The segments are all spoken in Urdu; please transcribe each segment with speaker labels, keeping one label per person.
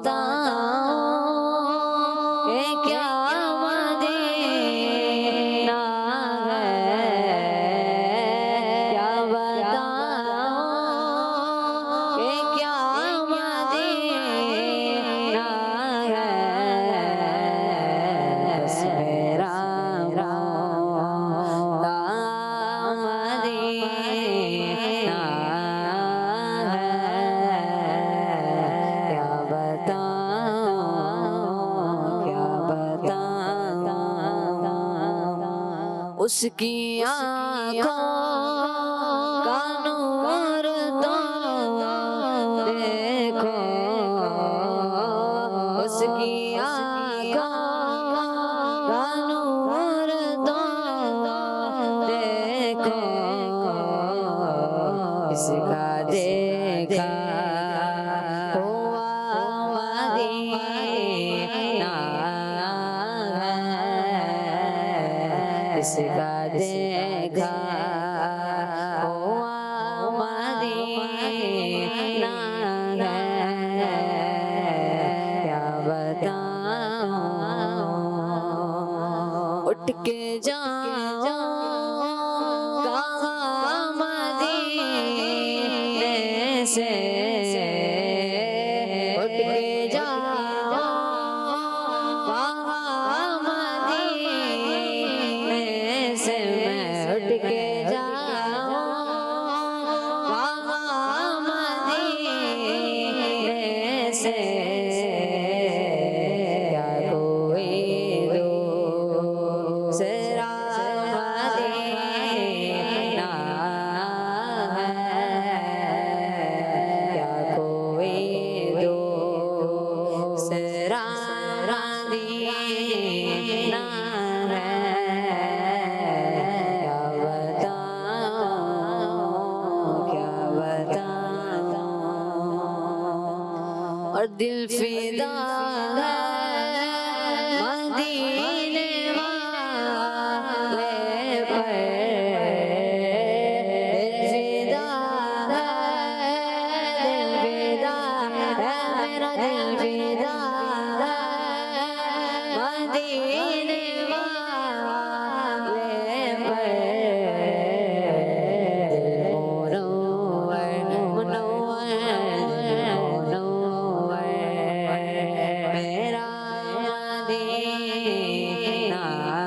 Speaker 1: بتاؤں کہ کیا مدینہ ہے، کیا بتاؤں کہ کیا مدینہ ہے، بس میرا مولا مدینہ ہے، کیا بتاؤں کیا بتاؤں، اس کی آنکھوں کا نور تو دیکھو، اس کی آنکھوں کا نور تو دیکھو، اس کا دیکھا ہوا مدینہ ہے، اس کا دیکھا ہوا مدینہ ہے، کیا بتاؤں، اٹھ کے جاؤں کہاں مدینے سے، اٹھ کے جاؤں کہاں مدینے سے، میں اٹھ کے جاؤں کہاں مدینے سے، کیا کوئی دوسرا مدینہ ہے، کیا کوئی دوسرا مدینہ ہے، کیا بتاؤں کیا بتاؤں، اور دل فدا ہے مدینے والے پر، دل فدا ہے، دل فدا ہے، میرا دل فدا ہے مدینے والے پر، دل منور میرا مدینہ ہے،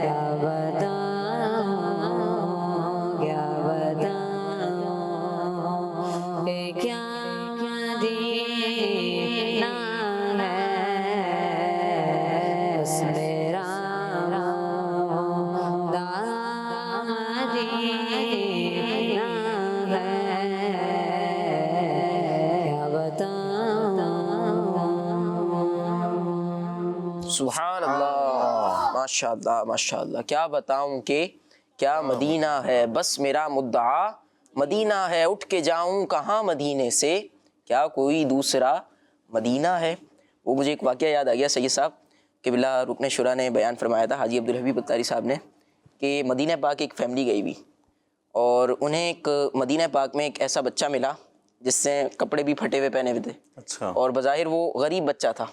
Speaker 1: کیا بتاؤں کیا بتاؤں کہ کیا مدینہ ہے، بس میرا مولا مدینہ ہے، کیا بتاؤں۔
Speaker 2: سبحان اللہ، ماشاء اللہ ماشاء اللہ، کیا بتاؤں کہ کیا مدینہ ہے، بس میرا مدعا مدینہ ہے، اٹھ کے جاؤں کہاں مدینے سے، کیا کوئی دوسرا مدینہ ہے۔ وہ مجھے ایک واقعہ یاد آ گیا، سید صاحب قبلہ رکن شورا نے بیان فرمایا تھا، حاجی عبدالحبیب اتاری صاحب نے، کہ مدینہ پاک ایک فیملی گئی ہوئی اور انہیں ایک مدینہ پاک میں ایک ایسا بچہ ملا جس سے کپڑے بھی پھٹے ہوئے پہنے ہوئے تھے،
Speaker 3: اچھا،
Speaker 2: اور بظاہر وہ غریب بچہ تھا۔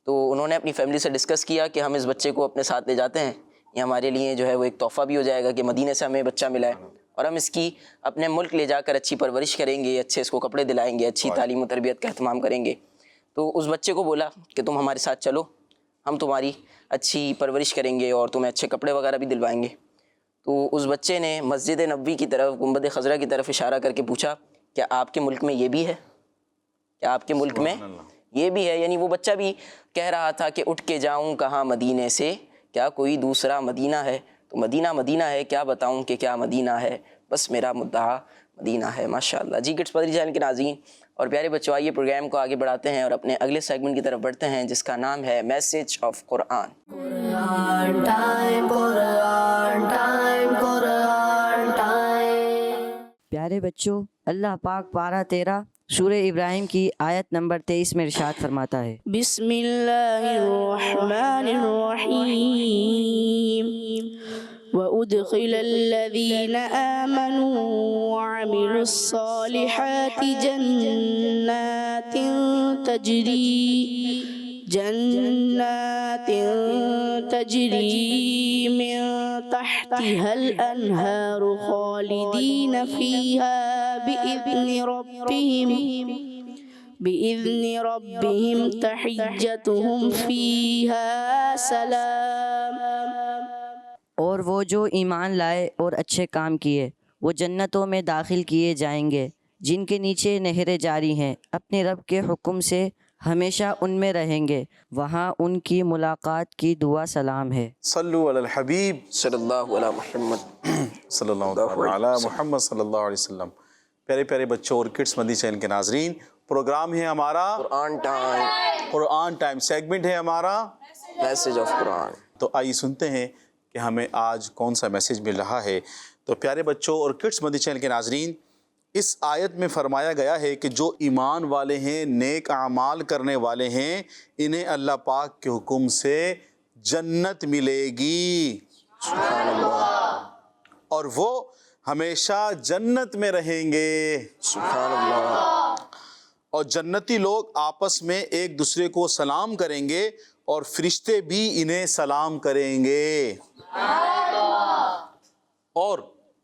Speaker 2: تو انہوں نے اپنی فیملی سے ڈسکس کیا کہ ہم اس بچے کو اپنے ساتھ لے جاتے ہیں، یہ ہمارے لیے جو ہے وہ ایک تحفہ بھی ہو جائے گا کہ مدینے سے ہمیں بچہ ملا ہے، اور ہم اس کی اپنے ملک لے جا کر اچھی پرورش کریں گے، اچھے اس کو کپڑے دلائیں گے، اچھی تعلیم و تربیت کا اہتمام کریں گے۔ تو اس بچے کو بولا کہ تم ہمارے ساتھ چلو، ہم تمہاری اچھی پرورش کریں گے اور تمہیں اچھے کپڑے وغیرہ بھی دلوائیں گے۔ تو اس بچے نے مسجد نبوی کی طرف، گنبد خضرا کی طرف اشارہ کر کے پوچھا، کیا آپ کے ملک میں یہ بھی ہے؟ کیا آپ کے ملک میں یہ بھی ہے؟ یعنی وہ بچہ بھی کہہ رہا تھا کہ اٹھ کے جاؤں کہاں مدینے سے، کیا کوئی دوسرا مدینہ ہے؟ تو مدینہ مدینہ ہے، کیا بتاؤں کہ کیا مدینہ ہے، بس میرا مدعا مدینہ ہے۔ ماشاءاللہ جی، کڈس پدری چینل کے ناظرین اور پیارے بچوں، آئیے پروگرام کو آگے بڑھاتے ہیں اور اپنے اگلے سیگمنٹ کی طرف بڑھتے ہیں جس کا نام ہے میسج آف قرآن۔
Speaker 4: پیارے بچوں، اللہ پاک پارہ 13 سورہ ابراہیم کی آیت نمبر 23 میں ارشاد فرماتا ہے،
Speaker 5: بسم اللہ الرحمن الرحیم وأدخل الذين آمنوا وعملوا الصالحات جنات تجري من تحتها الأنهار خالدين فيها بإذن ربهم تحيتهم فيها سلام.
Speaker 4: اور وہ جو ایمان لائے اور اچھے کام کیے وہ جنتوں میں داخل کیے جائیں گے جن کے نیچے نہریں جاری ہیں، اپنے رب کے حکم سے ہمیشہ ان میں رہیں گے، وہاں ان کی ملاقات کی دعا سلام ہے.
Speaker 3: صلو علی الحبیب
Speaker 2: صلی اللہ علیہ محمد.
Speaker 3: صلی اللہ علیہ محمد صلی اللہ علیہ وسلم. پیارے پیارے بچوں اور کڈس مدنی چینل کے ناظرین، پروگرام ہے ہمارا قرآن ٹائم، سیگمنٹ ہے ہمارا
Speaker 2: میسج آف قرآن.
Speaker 3: تو آئیے سنتے ہیں کہ ہمیں آج کون سا میسج مل رہا ہے. تو پیارے بچوں اور کڈس مدنی چینل کے ناظرین، اس آیت میں فرمایا گیا ہے کہ جو ایمان والے ہیں، نیک اعمال کرنے والے ہیں، انہیں اللہ پاک کے حکم سے جنت ملے گی.
Speaker 2: سبحان اللہ.
Speaker 3: اور وہ ہمیشہ جنت میں رہیں گے.
Speaker 2: سبحان اللہ.
Speaker 3: اور جنتی لوگ آپس میں ایک دوسرے کو سلام کریں گے اور فرشتے بھی انہیں سلام کریں گے. اور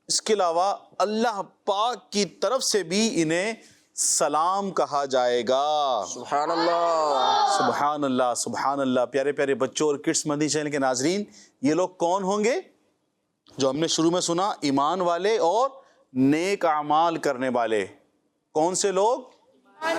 Speaker 3: اس کے علاوہ اللہ پاک کی طرف سے بھی انہیں سلام کہا جائے گا.
Speaker 2: سبحان اللہ.
Speaker 3: سبحان اللہ سبحان اللہ. پیارے پیارے بچوں اور کڈس مدنی چینل کے ناظرین، یہ لوگ کون ہوں گے؟ جو ہم نے شروع میں سنا، ایمان والے اور نیک اعمال کرنے والے. کون سے لوگ؟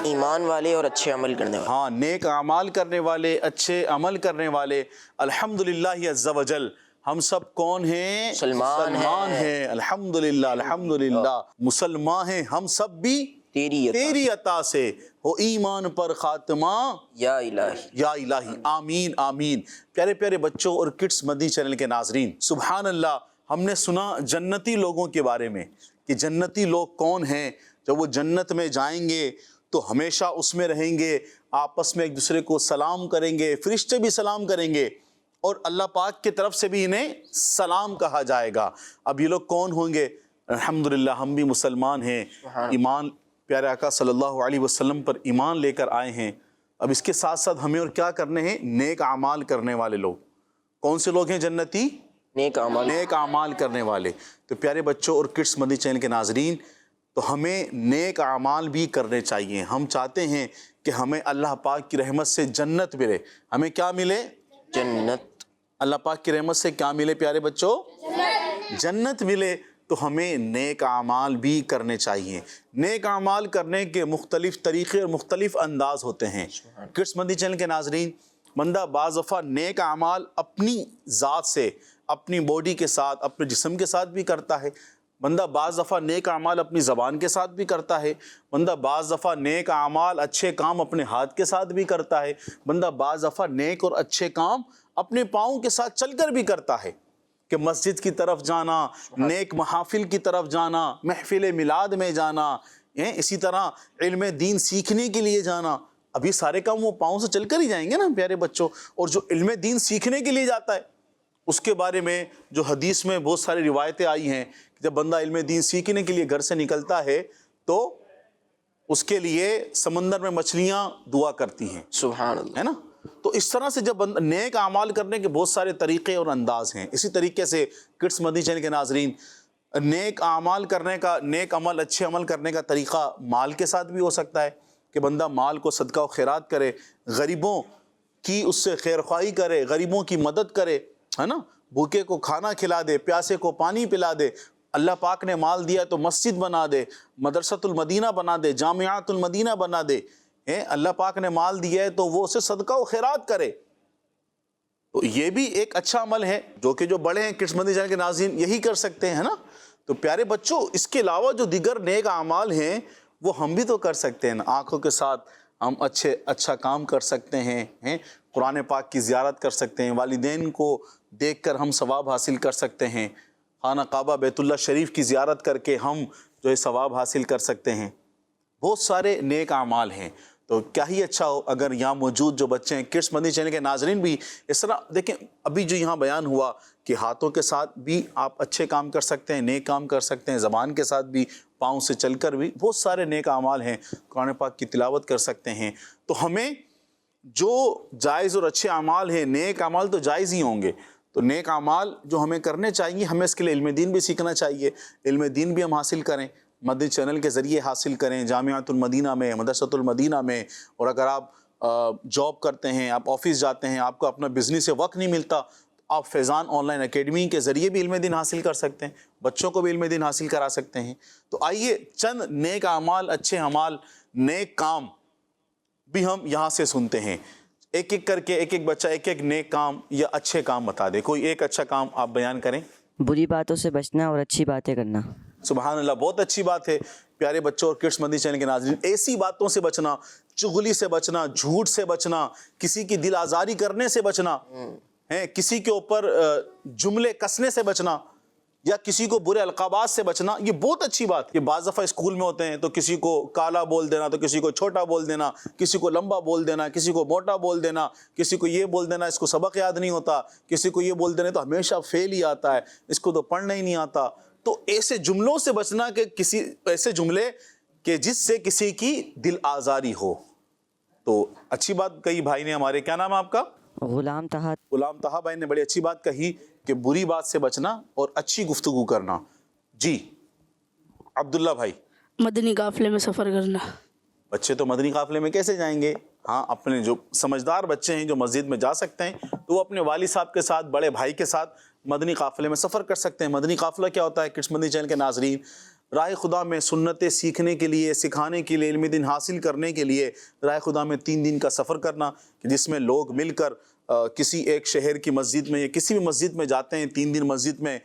Speaker 2: ایمان والے اور اچھے عمل کرنے والے.
Speaker 3: ہاں، نیک اعمال کرنے والے، اچھے عمل کرنے والے. الحمدللہ عز و جل، ہم سب کون ہیں؟
Speaker 2: مسلمان
Speaker 3: ہیں. الحمدللہ الحمدللہ مسلمان ہیں ہم سب بھی تیری عطا سے. ہو ایمان پر خاتمہ
Speaker 2: یا الہی.
Speaker 3: یا الہی. آمین آمین. پیارے پیارے بچوں اور کڈس مدنی چینل کے ناظرین، سبحان اللہ. ہم نے سنا جنتی لوگوں کے بارے میں کہ جنتی لوگ کون ہیں. جب وہ جنت میں جائیں گے تو ہمیشہ اس میں رہیں گے، آپس میں ایک دوسرے کو سلام کریں گے، فرشتے بھی سلام کریں گے، اور اللہ پاک کی طرف سے بھی انہیں سلام کہا جائے گا. اب یہ لوگ کون ہوں گے؟ الحمدللہ ہم بھی مسلمان ہیں، ایمان پیارے آقا صلی اللہ علیہ وسلم پر ایمان لے کر آئے ہیں. اب اس کے ساتھ ساتھ ہمیں اور کیا کرنے ہیں؟ نیک اعمال کرنے والے لوگ. کون سے لوگ ہیں جنتی؟ نیک اعمال کرنے والے. تو پیارے بچوں اور کڈس مدنی چینل کے ناظرین، تو ہمیں نیک اعمال بھی کرنے چاہیے. ہم چاہتے ہیں کہ ہمیں اللہ پاک کی رحمت سے جنت ملے. ہمیں کیا ملے؟
Speaker 2: جنت.
Speaker 3: اللہ پاک کی رحمت سے کیا ملے پیارے بچوں؟ جنت ملے. تو ہمیں نیک اعمال بھی کرنے چاہیے. نیک اعمال کرنے کے مختلف طریقے اور مختلف انداز ہوتے ہیں. کڈس مدنی چینل کے ناظرین، بندہ بعض دفعہ نیک اعمال اپنی ذات سے، اپنی باڈی کے ساتھ، اپنے جسم کے ساتھ بھی کرتا ہے. بندہ بعض دفعہ نیک اعمال اپنی زبان کے ساتھ بھی کرتا ہے. بندہ بعض دفعہ نیک اعمال اچھے کام اپنے ہاتھ کے ساتھ بھی کرتا ہے. بندہ بعض دفعہ نیک اور اچھے کام اپنے پاؤں کے ساتھ چل کر بھی کرتا ہے. کہ مسجد کی طرف جانا، نیک محافل کی طرف جانا، محفل میلاد میں جانا، اسی طرح علم دین سیکھنے کے لیے جانا. ابھی سارے کام وہ پاؤں سے چل کر ہی جائیں گے نا پیارے بچوں. اور جو علم دین سیکھنے کے لیے جاتا ہے، اس کے بارے میں جو حدیث میں بہت ساری روایتیں آئی ہیں کہ جب بندہ علم دین سیکھنے کے لیے گھر سے نکلتا ہے تو اس کے لیے سمندر میں مچھلیاں دعا کرتی ہیں.
Speaker 2: سبحان اللہ.
Speaker 3: ہے نا. تو اس طرح سے جب نیک اعمال کرنے کے بہت سارے طریقے اور انداز ہیں. اسی طریقے سے کڈس مدنی چینل کے ناظرین، نیک اعمال کرنے کا، نیک عمل، اچھے عمل کرنے کا طریقہ مال کے ساتھ بھی ہو سکتا ہے کہ بندہ مال کو صدقہ و خیرات کرے، غریبوں کی اس سے خیر خواہی کرے، غریبوں کی مدد کرے، ہے نا. بھوکے کو کھانا کھلا دے، پیاسے کو پانی پلا دے. اللہ پاک نے مال دیا تو مسجد بنا دے، مدرسۃ المدینہ بنا دے، جامعات المدینہ بنا دے. اللہ پاک نے مال دیا ہے تو وہ اسے صدقہ و خیرات کرے. تو یہ بھی ایک اچھا عمل ہے جو کہ جو بڑے ہیں کڈس مدنی چینل کے ناظرین یہی کر سکتے ہیں نا. تو پیارے بچوں، اس کے علاوہ جو دیگر نیک اعمال ہیں وہ ہم بھی تو کر سکتے ہیں. آنکھوں کے ساتھ ہم اچھا کام کر سکتے ہیں، قرآن پاک کی زیارت کر سکتے ہیں، والدین کو دیکھ کر ہم ثواب حاصل کر سکتے ہیں، خانہ کعبہ بیت اللہ شریف کی زیارت کر کے ہم جو ہے ثواب حاصل کر سکتے ہیں. بہت سارے نیک اعمال ہیں. تو کیا ہی اچھا ہو اگر یہاں موجود جو بچے ہیں کڈس مدنی چینل کے ناظرین بھی اس طرح دیکھیں. ابھی جو یہاں بیان ہوا کہ ہاتھوں کے ساتھ بھی آپ اچھے کام کر سکتے ہیں, نیک کام کر سکتے ہیں, زبان کے ساتھ بھی, پاؤں سے چل کر بھی بہت سارے نیک اعمال ہیں, قرآن پاک کی تلاوت کر سکتے ہیں. تو ہمیں جو جائز اور اچھے اعمال ہیں, نیک اعمال تو جائز ہی ہوں گے, تو نیک اعمال جو ہمیں کرنے چاہیے, ہمیں اس کے لیے علم دین بھی سیکھنا چاہیے. علم دین بھی ہم حاصل کریں, مدنی چینل کے ذریعے حاصل کریں, جامعۃ المدینہ میں, مدرسۃ المدینہ میں. اور اگر آپ جاب کرتے ہیں, آپ آفس جاتے ہیں, آپ کو اپنا بزنس سے وقت نہیں ملتا, آپ فیضان آن لائن اکیڈمی کے ذریعے بھی علم دین حاصل کر سکتے ہیں, بچوں کو بھی علم دین حاصل کرا سکتے ہیں. تو آئیے چند نیک اعمال, اچھے اعمال, نیک کام بھی ہم یہاں سے سنتے ہیں. ایک ایک کر کے ایک ایک بچہ ایک ایک نیک کام یا اچھے کام بتا دے. کوئی ایک اچھا کام آپ بیان کریں.
Speaker 4: بری باتوں سے بچنا اور اچھی باتیں کرنا.
Speaker 3: سبحان اللہ, بہت اچھی بات ہے. پیارے بچوں اور کڈس مدنی چینل کے ناظرین, ایسی باتوں سے بچنا, چغلی سے بچنا, جھوٹ سے بچنا, کسی کی دل آزاری کرنے سے بچنا, کسی کے اوپر جملے کسنے سے بچنا, یا کسی کو برے القابات سے بچنا, یہ بہت اچھی بات ہے. یہ بعض دفعہ اسکول میں ہوتے ہیں تو کسی کو کالا بول دینا, تو کسی کو چھوٹا بول دینا, کسی کو لمبا بول دینا, کسی کو موٹا بول دینا, کسی کو یہ بول دینا اس کو سبق یاد نہیں ہوتا, کسی کو یہ بول دینا تو ہمیشہ فیل ہی آتا ہے, اس کو تو پڑھنا ہی نہیں آتا. تو ایسے جملوں سے بچنا, کہ کسی ایسے جملے کہ جس سے کسی کی دل آزاری ہو. تو اچھی بات کہی بھائی نے ہمارے. کیا نام ہے آپ کا؟
Speaker 4: غلام طہا.
Speaker 3: غلام طہا بھائی نے بڑی اچھی بات کہی کہ بری بات سے بچنا اور اچھی گفتگو کرنا. جی عبداللہ بھائی.
Speaker 5: مدنی قافلے میں سفر کرنا.
Speaker 3: بچے تو مدنی قافلے میں کیسے جائیں گے؟ ہاں, اپنے جو سمجھدار بچے ہیں جو مسجد میں جا سکتے ہیں تو وہ اپنے والد صاحب کے ساتھ, بڑے بھائی کے ساتھ مدنی قافلے میں سفر کر سکتے ہیں. مدنی قافلہ کیا ہوتا ہے کڈس مدنی چینل کے ناظرین؟ راہ خدا میں سنتیں سیکھنے کے لیے, سکھانے کے لیے, علم دین حاصل کرنے کے لیے راہ خدا میں 3 دن کا سفر کرنا, جس میں لوگ مل کر کسی ایک شہر کی مسجد میں یا کسی بھی مسجد میں جاتے ہیں, 3 دن مسجد میں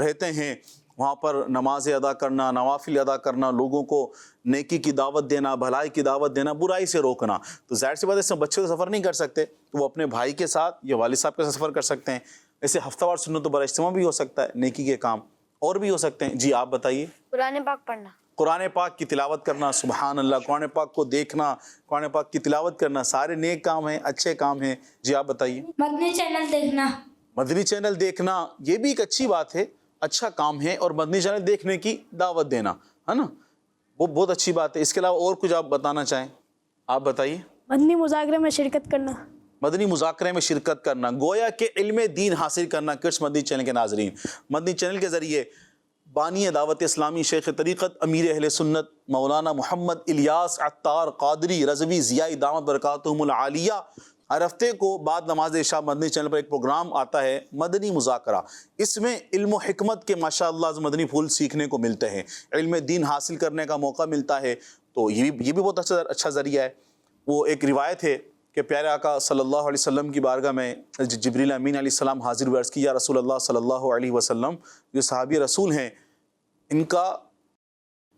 Speaker 3: رہتے ہیں, وہاں پر نمازیں ادا کرنا, نوافل ادا کرنا, لوگوں کو نیکی کی دعوت دینا, بھلائی کی دعوت دینا, برائی سے روکنا. تو ظاہر سی بات ہے اس میں بچے تو سفر نہیں کر سکتے, تو وہ اپنے بھائی کے ساتھ یا والد صاحب کے ساتھ سفر کر سکتے ہیں. ایسے ہفتہ وار سنتوں پر اجتماع بھی ہو سکتا ہے, نیکی کے کام اور بھی ہو سکتے ہیں. جی آپ بتائیے.
Speaker 1: قرآن پاک پڑھنا.
Speaker 3: قرآن پاک کی تلاوت کرنا. سبحان اللہ, قرآن پاک کو دیکھنا, قرآن پاک کی تلاوت کرنا, سارے نیک کام ہیں, اچھے کام ہیں. جی آپ بتائیے.
Speaker 1: مدنی چینل دیکھنا.
Speaker 3: مدنی چینل دیکھنا یہ بھی ایک اچھی بات ہے, اچھا کام ہے, اور مدنی چینل دیکھنے کی دعوت دینا ہے نا, وہ بہت اچھی بات ہے. اس کے علاوہ اور کچھ آپ بتانا چاہیں؟ آپ بتائیے.
Speaker 6: مدنی مذاکرے میں شرکت کرنا.
Speaker 3: مدنی مذاکرے میں شرکت کرنا, گویا کہ علم دین حاصل کرنا. کڈس مدنی چینل کے ناظرین, مدنی چینل کے ذریعے بانی دعوت اسلامی, شیخ طریقت, امیر اہل سنت مولانا محمد الیاس عطار قادری رضوی ضیائی دامت برکاتہم العالیہ, ہر ہفتے کو بعد نماز عشاء مدنی چینل پر ایک پروگرام آتا ہے مدنی مذاکرہ. اس میں علم و حکمت کے ماشاءاللہ مدنی پھول سیکھنے کو ملتے ہیں, علم دین حاصل کرنے کا موقع ملتا ہے. تو یہ بھی بہت اچھا ذریعہ ہے. وہ ایک روایت ہے کہ پیارے آقا صلی اللہ علیہ وسلم کی بارگاہ میں جبریل امین علیہ السلام حاضر ہوئے, عرض کی یا رسول اللہ صلی اللہ علیہ وسلم, جو صحابی رسول ہیں ان کا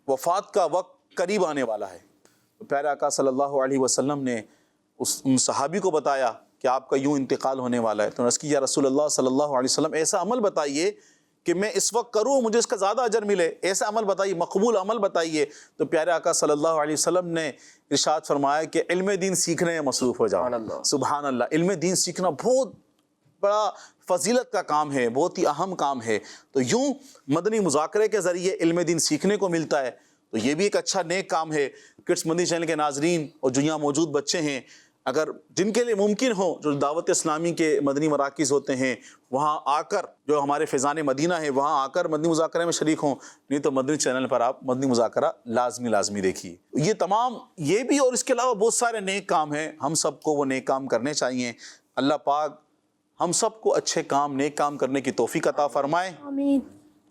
Speaker 3: وفات کا وقت قریب آنے والا ہے. تو پیارے آقا صلی اللہ علیہ وسلم نے ان صحابی کو بتایا کہ آپ کا یوں انتقال ہونے والا ہے. تو عرض کی یا رسول اللہ صلی اللہ علیہ وسلم, ایسا عمل بتائیے کہ میں اس وقت کروں مجھے اس کا زیادہ اجر ملے, ایسا عمل بتائیے, مقبول عمل بتائیے. تو پیارے آقا صلی اللہ علیہ وسلم نے ارشاد فرمایا کہ علم دین سیکھنے میں مصروف ہو جاؤ. سبحان اللہ. علم دین سیکھنا بہت بڑا فضیلت کا کام ہے, بہت ہی اہم کام ہے. تو یوں مدنی مذاکرے کے ذریعے علم دین سیکھنے کو ملتا ہے, تو یہ بھی ایک اچھا نیک کام ہے. کڈس مدنی چینل کے ناظرین اور جو یہاں موجود بچے ہیں, اگر جن کے لیے ممکن ہو, جو دعوت اسلامی کے مدنی مراکز ہوتے ہیں وہاں آ کر, جو ہمارے فیضان مدینہ ہے وہاں آ کر مدنی مذاکرے میں شریک ہوں, نہیں تو مدنی چینل پر آپ مدنی مذاکرہ لازمی دیکھیے. یہ تمام یہ بھی اور اس کے علاوہ بہت سارے نیک کام ہیں, ہم سب کو وہ نیک کام کرنے چاہیے. اللہ پاک ہم سب کو اچھے کام, نیک کام کرنے کی توفیق عطا فرمائے,
Speaker 6: آمین.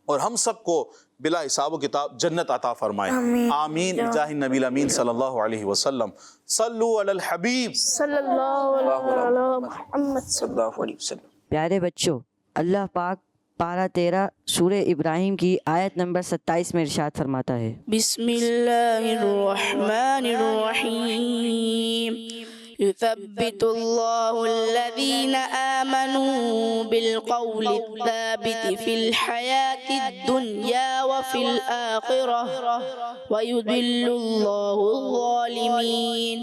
Speaker 3: اور ہم سب کو بلا حساب و کتاب جنت عطا فرمائے. آمین بجاہ النبی الامین صلی اللہ علیہ وسلم. صلو علی الحبیب
Speaker 6: صلی اللہ علیہ محمد.
Speaker 2: صلی اللہ علیہ وسلم.
Speaker 4: پیارے بچوں, اللہ پاک پارہ 13 سورہ ابراہیم کی آیت نمبر 27 میں ارشاد فرماتا ہے,
Speaker 5: بسم اللہ الرحمن الرحیم. يثبت الله الذين آمنوا بالقول الثابت في الحياة الدنيا وفي الآخرة ويذل الله الظالمين.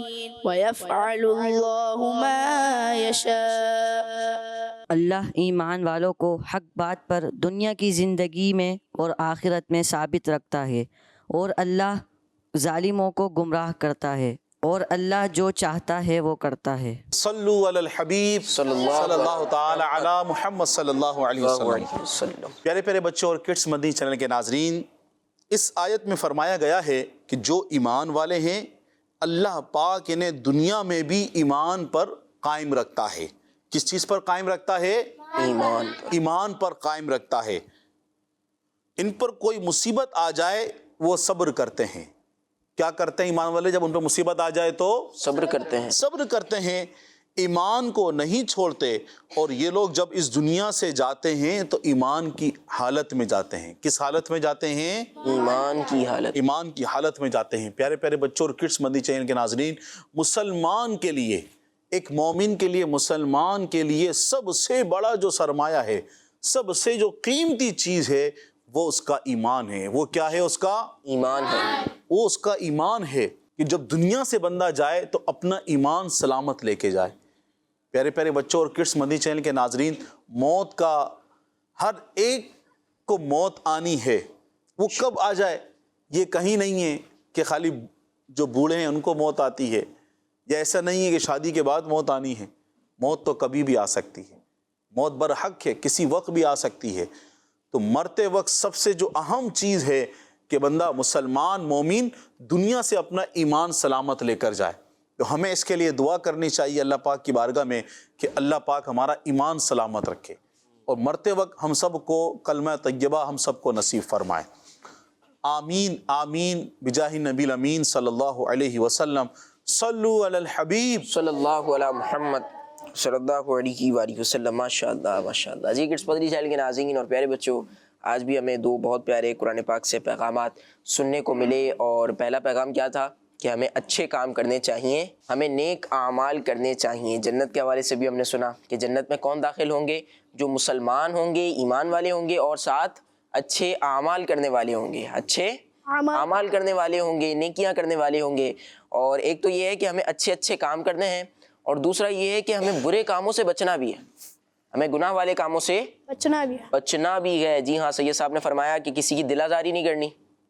Speaker 5: وَيَفْعَلُ اللَّهُ مَا يَشَاءُ۔
Speaker 4: اللہ ایمان والوں کو حق بات پر دنیا کی زندگی میں اور آخرت میں ثابت رکھتا ہے، اور اللہ ظالموں کو گمراہ کرتا ہے، اور اللہ جو چاہتا ہے وہ کرتا ہے۔
Speaker 3: صلو علی الحبیب صلی اللہ تعالی علی محمد صلی اللہ علیہ وسلم۔ پیارے پیارے بچوں اور کڈس مدنی چینل کے ناظرین، اس آیت میں فرمایا گیا ہے کہ جو ایمان والے ہیں اللہ پاک انہیں دنیا میں بھی ایمان پر قائم رکھتا ہے۔ کس چیز پر قائم رکھتا ہے؟ ایمان پر قائم رکھتا ہے۔ ان پر کوئی مصیبت آ جائے وہ صبر کرتے ہیں۔ کیا کرتے ہیں ایمان والے؟ جب ان پر مصیبت آ جائے تو
Speaker 2: صبر کرتے ہیں،
Speaker 3: صبر کرتے ہیں، ایمان کو نہیں چھوڑتے۔ اور یہ لوگ جب اس دنیا سے جاتے ہیں تو ایمان کی حالت میں جاتے ہیں۔ کس حالت میں جاتے ہیں؟
Speaker 2: ایمان کی حالت،
Speaker 3: ایمان کی حالت میں جاتے ہیں۔ پیارے پیارے بچوں اور کڈس مدنی چینل کے ناظرین، مسلمان کے لیے، ایک مومن کے لیے، مسلمان کے لیے سب سے بڑا جو سرمایہ ہے، سب سے جو قیمتی چیز ہے وہ اس کا ایمان ہے۔ وہ کیا ہے؟ اس کا
Speaker 2: ایمان ہے۔
Speaker 3: وہ اس کا ایمان ہے کہ جب دنیا سے بندہ جائے تو اپنا ایمان سلامت لے کے جائے۔ پیارے پیارے بچوں اور کڈس مدنی چینل کے ناظرین، موت کا ہر ایک کو موت آنی ہے۔ وہ کب آ جائے یہ کہیں نہیں ہے کہ خالی جو بوڑھے ہیں ان کو موت آتی ہے، یا ایسا نہیں ہے کہ شادی کے بعد موت آنی ہے۔ موت تو کبھی بھی آ سکتی ہے، موت برحق ہے، کسی وقت بھی آ سکتی ہے۔ تو مرتے وقت سب سے جو اہم چیز ہے کہ بندہ مسلمان مومن دنیا سے اپنا ایمان سلامت لے کر جائے۔ تو ہمیں اس کے لیے دعا کرنی چاہیے اللہ پاک کی بارگاہ میں کہ اللہ پاک ہمارا ایمان سلامت رکھے، اور مرتے وقت ہم سب کو کلمہ طیبہ ہم سب کو نصیب فرمائے۔ آمین آمین بجاہ نبی الامین صلی اللہ علیہ وسلم۔ صلو علی الحبیب
Speaker 2: صلی اللہ علی محمد صلی اللہ علیہ وآلہ وسلم۔ ماشاءاللہ ماشاءاللہ۔ جی کڈس مدنی چینل کے ناظرین اور پیارے بچوں، آج بھی ہمیں دو بہت پیارے قرآن پاک سے پیغامات سننے کو ملے، اور پہلا پیغام کیا تھا کہ ہمیں اچھے کام کرنے چاہیے، ہمیں نیک اعمال کرنے چاہیے۔ جنت کے حوالے سے بھی ہم نے سنا کہ جنت میں کون داخل ہوں گے؟ جو مسلمان ہوں گے، ایمان والے ہوں گے، اور ساتھ اچھے اعمال کرنے والے ہوں گے، اچھے اعمال کرنے والے ہوں گے، نیکیاں کرنے والے ہوں گے۔ اور ایک تو یہ ہے کہ ہمیں اچھے اچھے کام کرنے ہیں، اور دوسرا یہ ہے کہ ہمیں برے کاموں سے بچنا بھی ہے، ہمیں گناہ والے کاموں سے بچنا بھی ہے۔ جی ہاں، سید صاحب نے فرمایا کہ کسی کی دل آزاری نہیں کرنی،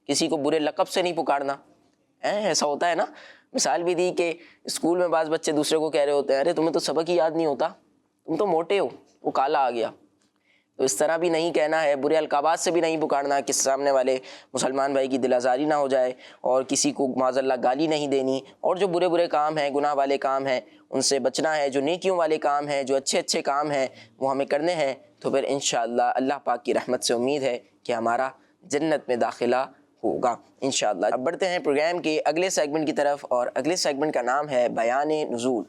Speaker 2: کسی کو برے لقب سے نہیں پکارنا۔ ایسا ہوتا ہے نا، مثال بھی دی کہ اسکول میں بعض بچے دوسرے کو کہہ رہے ہوتے ہیں، ارے تمہیں تو سبق ہی یاد نہیں ہوتا، تم تو موٹے ہو، وہ کالا آ گیا۔ تو اس طرح بھی نہیں کہنا ہے، برے القابات سے بھی نہیں پکارنا کہ سامنے والے مسلمان بھائی کی دل آزاری نہ ہو جائے، اور کسی کو معاذ اللہ گالی نہیں دینی، اور جو برے برے کام ہیں، گناہ والے کام ہیں، ان سے بچنا ہے۔ جو نیکیوں والے کام ہیں، جو اچھے اچھے کام ہیں، وہ ہمیں کرنے ہیں۔ تو پھر انشاءاللہ اللہ پاک کی رحمت سے امید ہے کہ ہمارا جنت میں داخلہ ہوگا انشاءاللہ۔ اب بڑھتے ہیں پروگرام کے اگلے سیگمنٹ کی طرف، اور اگلے سیگمنٹ کا نام ہے بیان نزول۔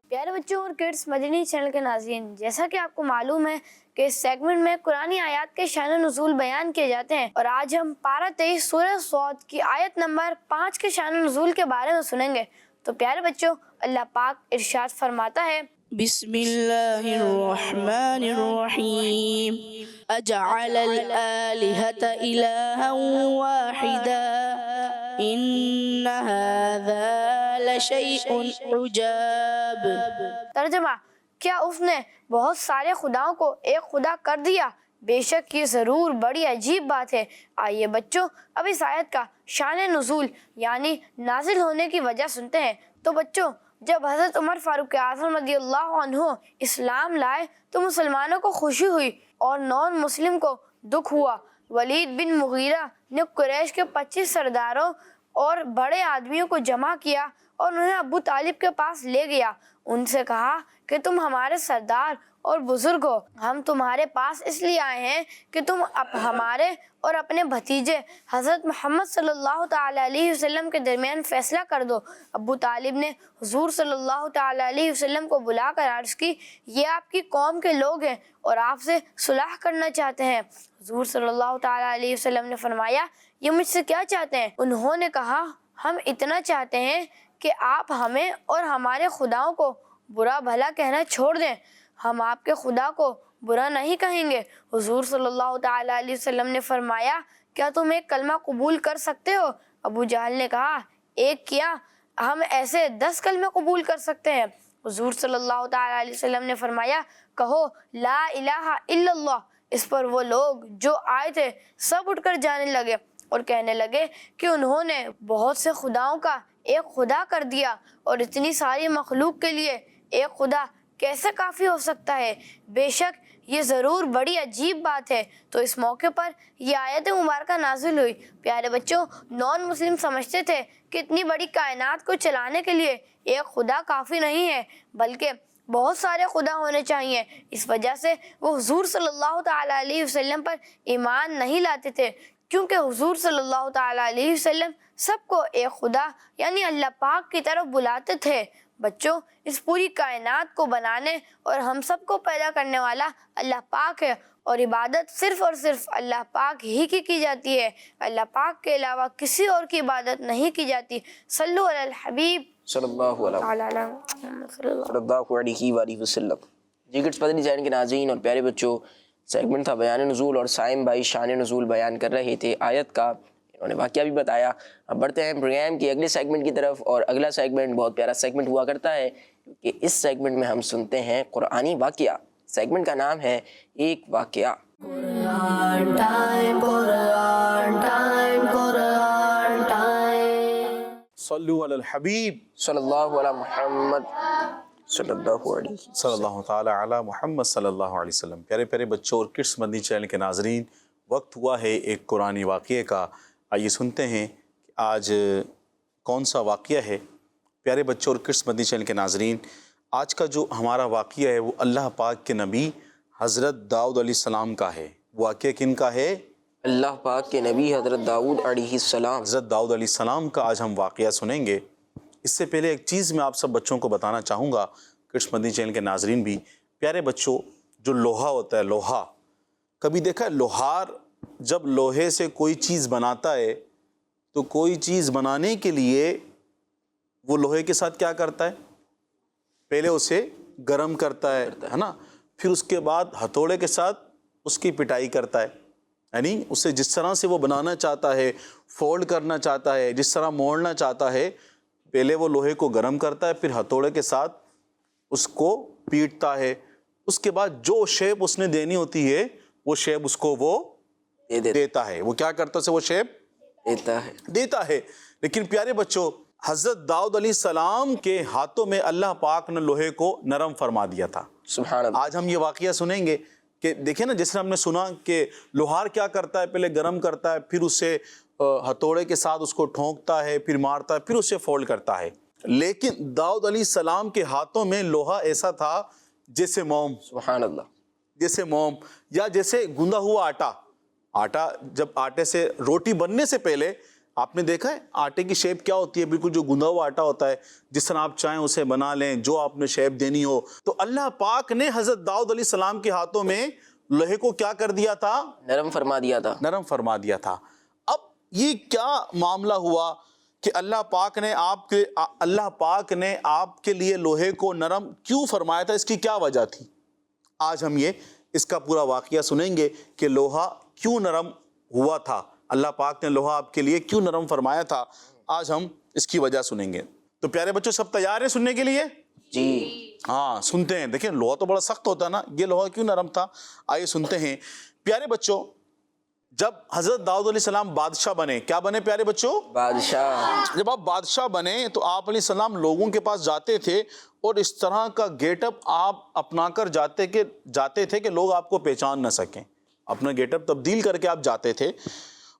Speaker 6: پیارے بچوں اور کڈس مدنی چینل کے ناظرین، جیسا کہ آپ کو معلوم ہے کہ اس سیگمنٹ میں قرآنی آیات کے شان و نزول بیان کیے جاتے ہیں، اور آج ہم پارہ 23 سورہ صاد کی آیت نمبر 5 کے شان و نزول کے بارے میں سنیں گے۔ تو پیارے بچوں، اللہ پاک ارشاد فرماتا ہے،
Speaker 5: بسم اللہ الرحمن الرحیم اجعل الآلہۃ الہا واحدا ان ھذا لشیء عجاب۔
Speaker 6: ترجمہ، کیا اس نے بہت سارے خداؤں کو ایک خدا کر دیا؟ بے شک یہ ضرور بڑی عجیب بات ہے۔ آئیے بچوں اب اس آیت کا شان نزول یعنی نازل ہونے کی وجہ سنتے ہیں۔ تو بچوں، جب حضرت عمر فاروق اعظم رضی اللہ عنہ اسلام لائے تو مسلمانوں کو خوشی ہوئی اور نان مسلم کو دکھ ہوا۔ ولید بن مغیرہ نے قریش کے 25 سرداروں اور بڑے آدمیوں کو جمع کیا اور انہیں ابو طالب کے پاس لے گیا۔ ان سے کہا کہ تم ہمارے سردار اور بزرگ ہو، ہم تمہارے پاس اس لیے آئے ہیں کہ تم ہمارے اور اپنے بھتیجے حضرت محمد صلی اللہ تعالی علیہ وسلم کے درمیان فیصلہ کر دو۔ ابو طالب نے حضور صلی اللہ تعالی علیہ وسلم کو بلا کر عرض کی، یہ آپ کی قوم کے لوگ ہیں اور آپ سے صلح کرنا چاہتے ہیں۔ حضور صلی اللہ تعالی علیہ وسلم نے فرمایا، یہ مجھ سے کیا چاہتے ہیں؟ انہوں نے کہا، ہم اتنا چاہتے ہیں کہ آپ ہمیں اور ہمارے خداؤں کو برا بھلا کہنا چھوڑ دیں، ہم آپ کے خدا کو برا نہیں کہیں گے۔ حضور صلی اللہ تعالیٰ علیہ وسلم نے فرمایا کیا تم ایک کلمہ قبول کر سکتے ہو؟ ابو جہل نے کہا ایک کیا، ہم ایسے 10 کلمے قبول کر سکتے ہیں۔ حضور صلی اللہ تعالیٰ علیہ وسلم نے فرمایا کہو لا الہ الا اللہ۔ اس پر وہ لوگ جو آئے تھے سب اٹھ کر جانے لگے اور کہنے لگے کہ انہوں نے بہت سے خداؤں کا ایک خدا کر دیا، اور اتنی ساری مخلوق کے لیے ایک خدا کیسے کافی ہو سکتا ہے؟ بے شک یہ ضرور بڑی عجیب بات ہے۔ تو اس موقع پر یہ آیت مبارکہ نازل ہوئی۔ پیارے بچوں، نان مسلم سمجھتے تھے کہ اتنی بڑی کائنات کو چلانے کے لیے ایک خدا کافی نہیں ہے، بلکہ بہت سارے خدا ہونے چاہیے۔ اس وجہ سے وہ حضور صلی اللہ تعالیٰ علیہ وسلم پر ایمان نہیں لاتے تھے، کیونکہ حضور صلی اللہ تعالیٰ علیہ وسلم سب کو ایک خدا یعنی اللہ پاک کی طرف بلاتے تھے۔ بچوں، اس پوری کائنات کو بنانے اور ہم سب کو پیدا کرنے والا اللہ پاک ہے، اور عبادت صرف اور صرف اللہ پاک ہی کی جاتی ہے۔ اللہ پاک کے علاوہ کسی اور کی عبادت نہیں کی جاتی۔ صلو علی الحبیب
Speaker 2: صلی اللہ علیہ وآلہ وسلم۔ جی کڈس مدنی چینل کے ناظرین اور پیارے بچوں، سیگمنٹ تھا بیان نزول، اور سائم بھائی شان نزول بیان کر رہے تھے آیت کا، انہوں نے واقعہ بھی بتایا۔ اب بڑھتے ہیں پروگرام کے اگلے سیگمنٹ کی طرف، اور اگلا سیگمنٹ بہت پیارا سیگمنٹ ہوا کرتا ہے، کیونکہ اس سیگمنٹ میں ہم سنتے ہیں قرآنی واقعہ۔ سیگمنٹ کا نام ہے ایک واقعہ۔
Speaker 3: صلو علی الحبیب
Speaker 2: صلی اللہ علیہ محمد صلی اللہ علیہ
Speaker 3: صلی اللہ تعالی علی محمد صلی اللہ علیہ وسلم۔ پیارے پیارے بچوں اور کڈس مدنی چینل کے ناظرین، وقت ہوا ہے ایک قرآنی واقعے کا۔ آئیے سنتے ہیں کہ آج کون سا واقعہ ہے۔ پیارے بچوں اور کڈس مدنی چینل کے ناظرین، آج کا جو ہمارا واقعہ ہے وہ اللہ پاک کے نبی حضرت داؤد علیہ السلام کا ہے۔ واقعہ کن کا ہے؟
Speaker 2: اللہ پاک کے نبی حضرت داؤد علیہ السلام۔
Speaker 3: حضرت داؤد علیہ السلام کا آج ہم واقعہ سنیں گے۔ اس سے پہلے ایک چیز میں آپ سب بچوں کو بتانا چاہوں گا، کڈس مدنی چینل کے ناظرین بھی۔ پیارے بچوں، جو لوہا ہوتا ہے، لوہا، کبھی دیکھا ہے لوہار جب لوہے سے کوئی چیز بناتا ہے تو کوئی چیز بنانے کے لیے وہ لوہے کے ساتھ کیا کرتا ہے؟ پہلے اسے گرم کرتا ہے نا، پھر اس کے بعد ہتھوڑے کے ساتھ اس کی پٹائی کرتا ہے، یعنی اسے جس طرح سے وہ بنانا چاہتا ہے، فولڈ کرنا چاہتا ہے، جس طرح موڑنا چاہتا ہے، پہلے وہ لوہے کو گرم کرتا ہے، پھر ہتھوڑے کے ساتھ اس کو پیٹتا ہے۔ اس کے بعد جو شیپ اس نے دینی ہوتی ہے وہ شیپ اس کو وہ دیتا ہے۔ وہ کیا کرتا ہے؟ وہ شیپ دیتا ہے۔ لیکن پیارے بچوں، حضرت داؤد علیہ السلام کے ہاتھوں میں اللہ پاک نے لوہے کو نرم فرما دیا تھا۔
Speaker 2: سبحان اللہ۔
Speaker 3: آج ہم یہ واقعہ سنیں گے کہ دیکھیں نا، جیسے ہم نے سنا کہ لوہار کیا کرتا ہے، پہلے گرم کرتا ہے، پھر اسے ہتھوڑے کے ساتھ اس کو ٹھونکتا ہے، پھر مارتا ہے، پھر اسے فولڈ کرتا ہے۔ لیکن داؤد علیہ السلام کے ہاتھوں میں لوہا ایسا تھا جیسے موم،
Speaker 2: سبحان اللہ،
Speaker 3: جیسے موم، یا جیسے گوندا ہوا آٹا۔ آٹا جب آٹے سے روٹی بننے سے پہلے آپ نے دیکھا ہے آٹے کی شیپ کیا ہوتی ہے؟ بالکل جو گوندا ہوا آٹا ہوتا ہے، جس طرح آپ چاہیں اسے بنا لیں، جو آپ نے شیپ دینی ہو۔ تو اللہ پاک نے حضرت داؤد علیہ السلام کے ہاتھوں میں لوہے کو کیا کر دیا تھا؟
Speaker 2: نرم فرما دیا تھا۔
Speaker 3: نرم فرما دیا تھا۔ اب یہ کیا معاملہ ہوا کہ اللہ پاک نے آپ کے لیے لوہے کو نرم کیوں فرمایا تھا؟ اس کی کیا وجہ تھی؟ آج ہم اس کا پورا واقعہ سنیں گے کہ لوہا کیوں نرم ہوا تھا، اللہ پاک نے لوہا آپ کے لیے کیوں نرم فرمایا تھا۔ آج ہم اس کی وجہ سنیں گے۔ تو پیارے بچوں، سب تیار ہیں سننے کے لیے؟
Speaker 2: جی
Speaker 3: ہاں، سنتے ہیں۔ دیکھیں لوہا تو بڑا سخت ہوتا ہے نا، یہ لوہا کیوں نرم تھا؟ آئیے سنتے ہیں۔ پیارے بچوں، جب حضرت داؤد علیہ السلام بادشاہ بنے، کیا بنے پیارے بچوں؟
Speaker 2: بادشاہ۔
Speaker 3: جب آپ بادشاہ بنے تو آپ علیہ السلام لوگوں کے پاس جاتے تھے اور اس طرح کا گیٹ اپ آپ اپنا کر جاتے تھے کہ لوگ آپ کو پہچان نہ سکیں۔ اپنا گیٹ اپ تبدیل کر کے آپ جاتے تھے،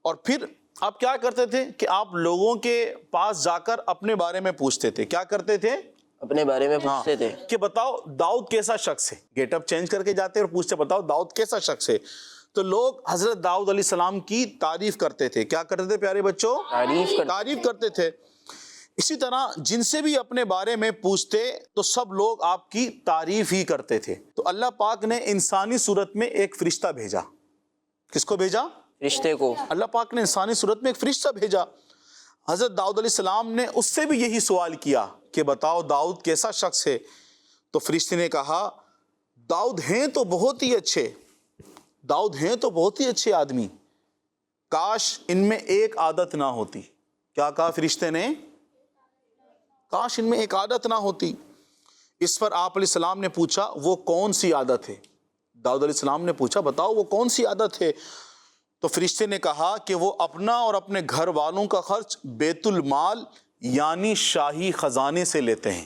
Speaker 3: اور پھر آپ کیا کرتے تھے کہ آپ لوگوں کے پاس جا کر اپنے بارے میں پوچھتے تھے۔ کیا کرتے تھے؟
Speaker 2: اپنے بارے میں پوچھتے تھے
Speaker 3: کہ بتاؤ داؤد کیسا شخص ہے۔ گیٹ اپ چینج کر کے جاتے اور پوچھتے بتاؤ داؤد کیسا شخص ہے۔ تو لوگ حضرت داؤد علیہ السلام کی تعریف کرتے تھے۔ کیا کرتے تھے پیارے بچوں؟ تعریف کرتے تھے۔ اسی طرح جن سے بھی اپنے بارے میں پوچھتے تو سب لوگ آپ کی تعریف ہی کرتے تھے۔ تو اللہ پاک نے انسانی صورت میں ایک فرشتہ بھیجا۔ کس کو بھیجا؟ فرشتے کو۔ اللہ پاک نے انسانی صورت میں ایک فرشتہ بھیجا۔ حضرت داؤد علیہ السلام نے اس سے بھی یہی سوال کیا کہ بتاؤ داؤد کیسا شخص ہے۔ تو فرشتے نے کہا داؤد ہیں تو بہت ہی اچھے، داؤد ہیں تو بہت ہی اچھے آدمی، کاش ان میں ایک عادت نہ ہوتی۔ کیا کہا فرشتے نے؟ کاش ان میں ایک عادت نہ ہوتی۔ اس پر آپ علیہ السلام نے پوچھا وہ کون سی عادت ہے؟ داؤد علیہ السلام نے پوچھا بتاؤ وہ کون سی عادت ہے؟ تو فرشتے نے کہا کہ وہ اپنا اور اپنے گھر والوں کا خرچ بیت المال یعنی شاہی خزانے سے لیتے ہیں۔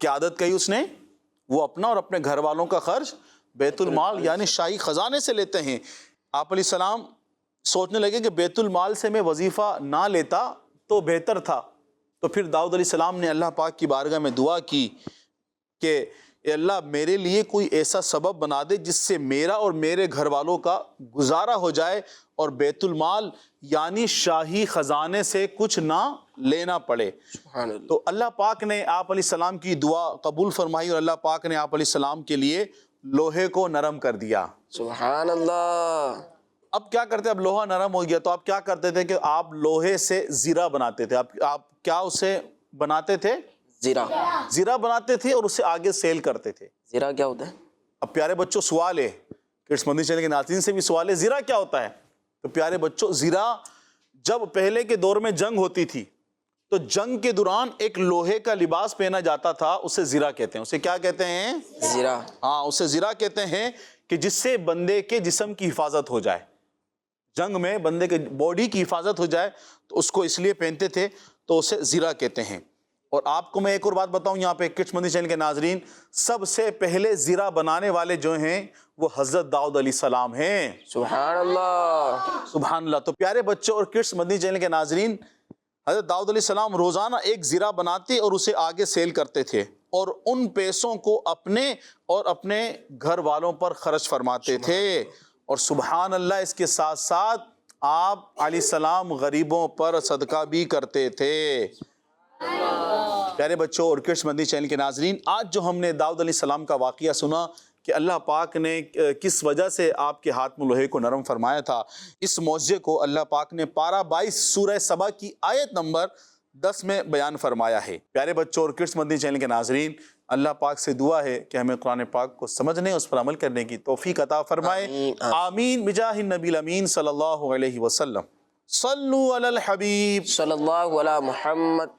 Speaker 3: کیا عادت کہی اس نے؟ وہ اپنا اور اپنے گھر والوں کا خرچ بیت المال یعنی شاہی خزانے سے لیتے ہیں۔ آپ علیہ السلام سوچنے لگے کہ بیت المال سے میں وظیفہ نہ لیتا تو بہتر تھا۔ تو پھر داؤد علیہ السلام نے اللہ پاک کی بارگاہ میں دعا کی کہ اے اللہ میرے لیے کوئی ایسا سبب بنا دے جس سے میرا اور میرے گھر والوں کا گزارا ہو جائے اور بیت المال یعنی شاہی خزانے سے کچھ نہ لینا پڑے۔ تو اللہ پاک نے آپ علیہ السلام کی دعا قبول فرمائی اور اللہ پاک نے آپ علیہ السلام کے لیے لوہے کو نرم کر دیا۔
Speaker 2: سبحان اللہ۔
Speaker 3: اب کیا کرتے؟ اب لوہا نرم ہو گیا تو آپ کیا کرتے تھے کہ آپ لوہے سے زیرہ بناتے تھے۔ آپ کیا اسے بناتے تھے؟ زیرہ بناتے تھے اور اسے آگے سیل کرتے تھے۔
Speaker 2: زیرہ کیا ہوتا ہے؟
Speaker 3: اب پیارے بچوں سوال ہے، کڈس مدنی چینل کے ناظرین سے بھی سوال ہے، زیرہ کیا ہوتا ہے؟ تو پیارے بچوں زیرہ جب پہلے کے دور میں جنگ ہوتی تھی تو جنگ کے دوران ایک لوہے کا لباس پہنا جاتا تھا، اسے زیرہ کہتے ہیں۔ اسے کیا کہتے ہیں؟
Speaker 2: زیرہ۔
Speaker 3: ہاں اسے زیرہ کہتے ہیں کہ جس سے بندے کے جسم کی حفاظت ہو جائے، جنگ میں بندے کے باڈی کی حفاظت ہو جائے تو اس کو اس لیے پہنتے تھے، تو اسے زیرہ کہتے ہیں۔ اور آپ کو میں ایک اور بات بتاؤں یہاں پہ کڈس مدنی چینل کے ناظرین، سب سے پہلے زیرہ بنانے والے جو ہیں وہ حضرت داؤد علیہ السلام ہیں۔
Speaker 2: سبحان اللہ،
Speaker 3: سبحان اللہ۔ تو پیارے بچوں اور کڈس مدنی چینل کے ناظرین، حضرت داؤد علیہ السلام روزانہ ایک زیرہ بناتے اور اسے آگے سیل کرتے تھے اور ان پیسوں کو اپنے اور اپنے گھر والوں پر خرچ فرماتے تھے۔ اور سبحان اللہ اس کے ساتھ ساتھ آپ علیہ السلام غریبوں پر صدقہ بھی کرتے تھے۔ پیارے بچوں اور کڈس مدنی چینل کے ناظرین، آج جو ہم نے داؤد علیہ السلام کا واقعہ سنا کہ اللہ پاک نے کس وجہ سے آپ کے ہاتھ میں لوہے کو نرم فرمایا تھا، اس معجزے کو اللہ پاک نے پارہ 22 سورہ سبا کی آیت نمبر 10 میں بیان فرمایا ہے۔ پیارے بچوں اور کڈس مدنی چینل کے ناظرین، اللہ پاک سے دعا ہے کہ ہمیں قرآن پاک کو سمجھنے اس پر عمل کرنے کی توفیق عطا فرمائے، آمین بجاہ النبی الامین صلی اللہ علیہ وسلم۔ صلو علی الحبیب
Speaker 2: صلی اللہ علی محمد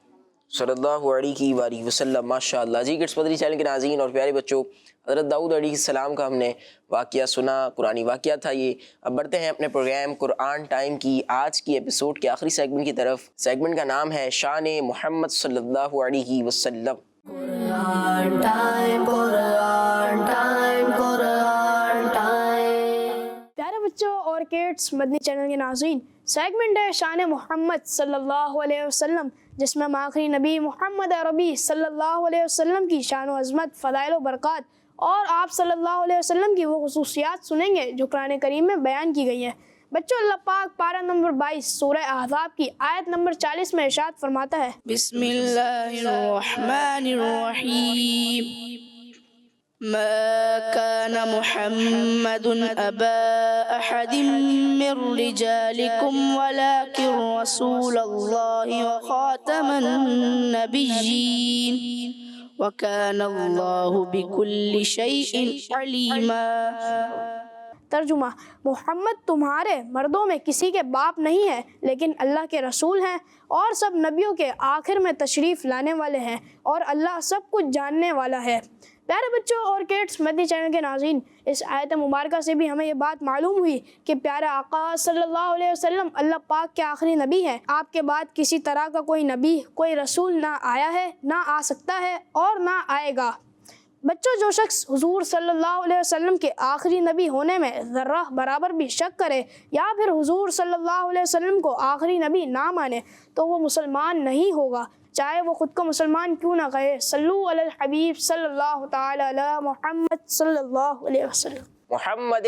Speaker 2: صلی اللہ علیہ وآلہ وسلم۔ ماشاء اللہ۔ جی کڈس مدنی چینل کے ناظرین اور پیارے بچوں، حضرت داؤد علیہ السلام کا ہم نے واقعہ سنا، قرآنی واقعہ تھا یہ۔ اب بڑھتے ہیں اپنے پروگرام قرآن ٹائم کی آج کی ایپیسوڈ کے آخری سیگمنٹ کی طرف۔ سیگمنٹ کا نام ہے شان محمد صلی اللہ علیہ وسلم۔
Speaker 1: قرآن ٹائم، قرآن ٹائم، قرآن ٹائم۔
Speaker 5: پیارے بچوں اور کڈس مدنی چینل کے ناظرین، سیگمنٹ ہے شان محمد صلی اللہ علیہ وسلم، جس میں ہم آخری نبی محمد عربی صلی اللہ علیہ وسلم کی شان و عظمت، فضائل و برکات اور آپ صلی اللہ علیہ وسلم کی وہ خصوصیات سنیں گے جو قرآن کریم میں بیان کی گئی ہیں۔ بچوں اللہ پاک پارہ نمبر 22 سورہ احزاب کی آیت نمبر 40 میں ارشاد فرماتا ہے، بسم اللہ الرحمن الرحیم، ما كان محمد أبا أحد من رجالكم ولكن رسول الله وخاتم النبيين وكان الله بكل شيء عليما۔ ترجمہ، محمد تمہارے مردوں میں کسی کے باپ نہیں ہے لیکن اللہ کے رسول ہیں اور سب نبیوں کے آخر میں تشریف لانے والے ہیں اور اللہ سب کچھ جاننے والا ہے۔ پیارے بچوں اور کڈس مدنی چینل کے ناظرین، اس آیت مبارکہ سے بھی ہمیں یہ بات معلوم ہوئی کہ پیارے آقا صلی اللہ علیہ وسلم اللہ پاک کے آخری نبی ہیں۔ آپ کے بعد کسی طرح کا کوئی نبی، کوئی رسول نہ آیا ہے، نہ آ سکتا ہے اور نہ آئے گا۔ بچوں جو شخص حضور صلی اللہ علیہ وسلم کے آخری نبی ہونے میں ذرہ برابر بھی شک کرے یا پھر حضور صلی اللہ علیہ وسلم کو آخری نبی نہ مانے تو وہ مسلمان نہیں ہوگا، چاہے وہ خود کو مسلمان کیوں نہ کہے۔ صلو علی الحبیب صلی اللہ تعالی علی محمد صلی اللہ علیہ وسلم۔
Speaker 2: محمد